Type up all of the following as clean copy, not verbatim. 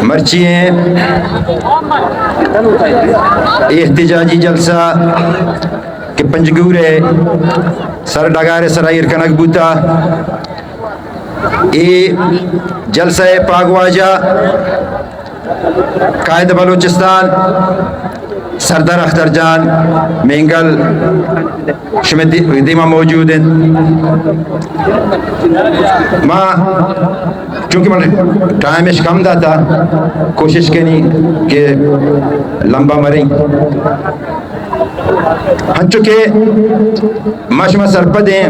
مرچی ہیں احتجاجی جلسہ کہ پنجگور ہے سر ڈگار سرائر کنک بوتا اے جلسہ پاگواجہ قائد بلوچستان سردار اختر جان مینگل شمد دیما موجود ہیں ماں چونکہ میں ٹائمش کم دا تھا کوشش کرنی کہ لمبا مریں ہن چکے مشمع سرپد ہیں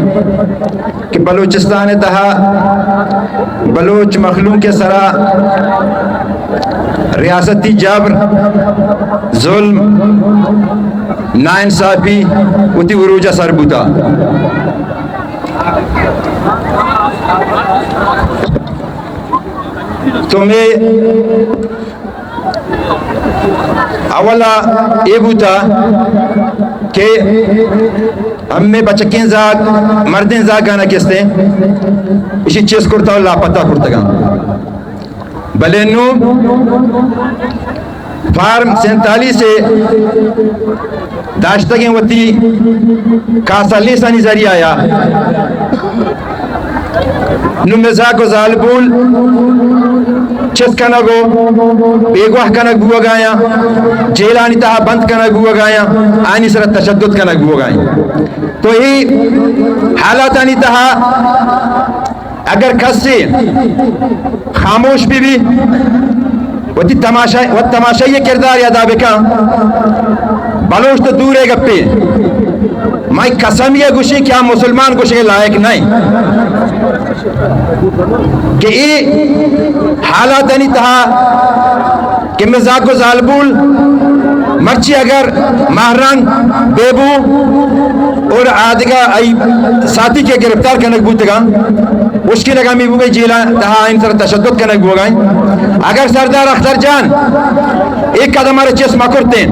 کہ بلوچستان تہا بلوچ مخلوق کے سرا ریاستی جبر ظلم ناانصافی اتی عروجہ سر بوتا تو میں اولا یہ بوتا کہ ہم میں بچکیں زاگ مردیں زاگ گانا کستے اسی چیز کرتا ہوں لاپتہ کرتا گا بلے نو فارم 47 سے داشتگیں وطی کاسا لیسانی ذریعہ آیا نو مزاق و ظالبول چس کنگو بیگوہ کنگ بو گایا جیلانی تہا بند کنگ بو گایا آنی سر تشدد کنگ بو گایا تو ہی حالاتانی تہا اگر کس سے خاموش بھی وہ تماشا یہ کردار یادا بکا بلوچ تو دور ہے گپے مائی قسم یہ گوشی کیا مسلمان گوشی کے لائق نہیں کہ یہ حالات نہیں تھا کہ مزاق و ظالبول مرچی اگر مہرنگ بیبو اور آدھگا ساتھی کے گرفتار کنک بوتے گا اس کی لگامی بو گئی جیلہ تہا ان سر تشدد کنک بو گئی اگر سردار اختر جان ایک قدم ہمارے چیز مکرتے ہیں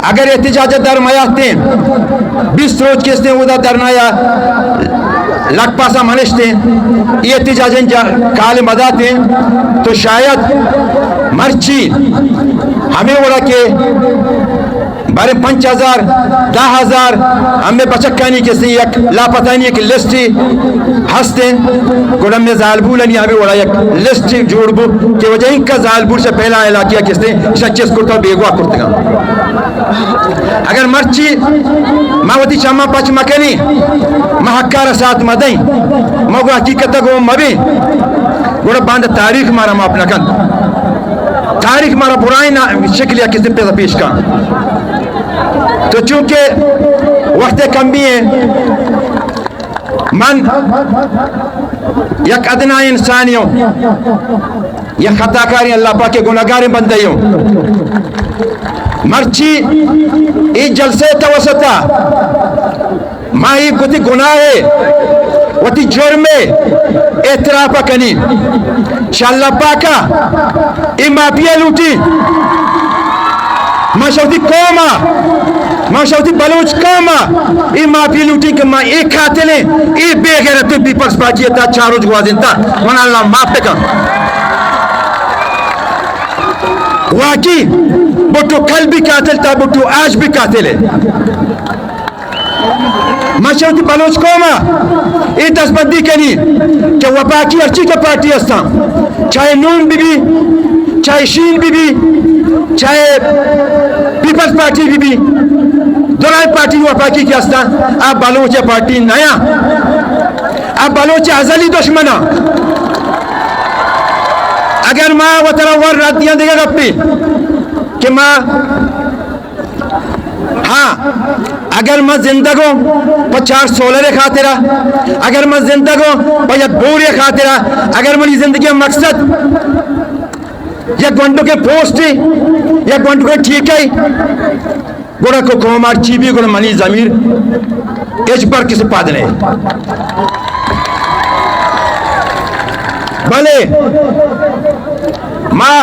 اگر احتجاجت در میاتے ہیں 20 روز کستے ہیں وہ در نایا لک پاسا منشتے ہیں یہ احتجاجن کال مداتے ہیں تو شاید مرچی ہمیں وڑا کے بارے 5,000 10,000 ہمیں بچکانی کسی یک لاپتانی ایک لسٹی ہستے گوڑم میں ظالبولنی ہمیں وڑا یک لسٹی جوڑ بو کہ وجہ ان کا ظالبول سے پہلا علاقیہ کستے شچیس کرتا بیگوا کرتے گا اگر مرچی ماوتی شامہ پچ مکنی محکار ساتھ مدیں موگو حقیقت کو مبی گوڑا باندھ تاریخ مارا ما اپنا کن تاریخ مارا برائی شکل یا کسی پیدا پیش کا تو چونکہ وقت کم بھی ہے من یک ادنا انسانیوں یک خطا کاری اللہ پاک کے گناہگار بندیوں مرچی ای جلسے توسطا ماہی کتی گناہ ہے وتی جرم اعتراف کنی شاءاللہ پاکا ای مافیا لوٹی ماشاوتی قوما ماشاوتی بلوچ قوما ای مافیا لوٹی کہ ماں ایک قاتل ہیں ای بے غیرت پیپلز پارٹی تا چارو جوازن تا من اللہ معاف تکا واقعی بٹو کل بھی قاتل تھا بٹو آج بھی قاتل ہے ماشاوتی بلوچ قوما ای دستبندی کنی کہ وفاقی ارچی کا پارٹی ہستا چاہے نون بھی چاہے شین بھی چاہے پیپلز پارٹی بھی دونوں پارٹی وفاقی کی ہستا آپ بلوچ پارٹی نیا آپ بلوچ ازلی دشمنا اگر ماں وطرہ ور راتیاں دے گا گپی کہ ماں ہاں اگر میں زندگوں پا 4 سولرے خاطرہ اگر میں زندگوں پا یک بورے خاطرہ اگر میری زندگی مقصد یک گھنٹوں کے پوسٹی یک گھنٹوں کے ٹھیک ہے گوڑا کو کومار چیبی گوڑا منی ضمیر ایچ پر کسی پادنے بھلے ماں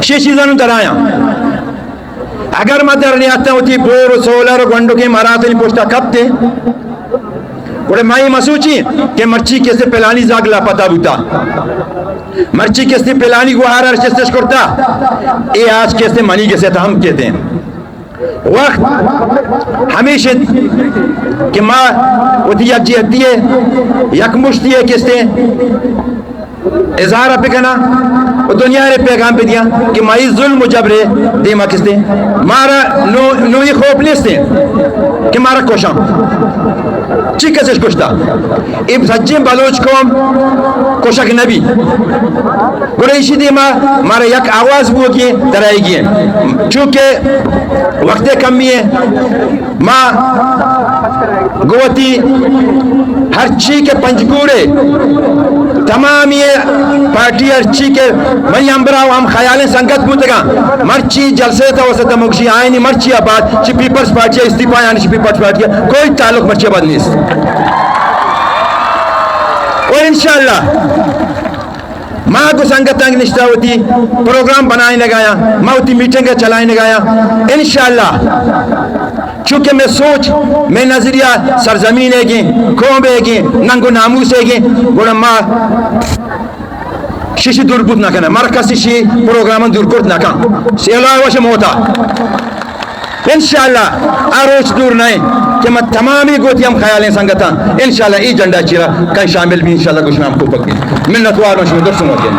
چیزوں در آیا اگر میں در نہیں آتا ہوتی بور سولر گنڈو کے مراتل پوچھتا کب تھے بڑے مائی مسوچی کہ مرچی کیسے پلانی زاگ لاپتا بوتا مرچی کیسے پلانی گوہار ارچستش کرتا اے آج کیسے منی کیسے تھا ہم کہتے ہیں وقت ہمیشہ کہ ماں ہوتی یک جہتی ہے یک مشتی ہے کیسے اظہار پہ کنا وہ دنیا نے پیغام پہ دیا کہ مائی ظلم و جبر دیما کستے مارا نوی خوف لیستے کہ مارا کوشاں چی کسش کشتا اب سجیم بلوچ قوم کوشک نبی گریشی دیما مارا یک آواز وہ کی ترائی گی ہے چونکہ وقت کمی ہے ماں گوتی ہر چی کے پنجگورے تمام یہ پارٹی ہر چی کے میں امبراو ہم خیالیں سنگت بوتگا مرچی جلسے تھا وسط مگشی آئینی مرچی آباد چی پیپلز پارٹی استعفا یعنی چی پیپلز پارٹی کوئی تعلق مرچی آباد نہیں اور انشاءاللہ ماں کو سنگت تنگ نشتہ ہوتی پروگرام بنائیں لگایا ماں ہوتی میٹنگیں چلائیں لگایا انشاءاللہ چونکہ میں سوچ میں نظریہ سرزمین ہے گی قوم ہے گی ننگو ناموس ہے گی گوڑا ماں شیشی دور بود نہ کرنا مرکزی شی پروگرام دور کرد نہ کن سیلائے وش موتا انشاءاللہ آروچ دور نہیں کہ میں تمامی گوتی ہم خیالیں سنگتا انشاءاللہ ای جنڈا چیرا کئی شامل بھی انشاءاللہ کچھ نام کو پکی منت واروں شمی در سنو دیں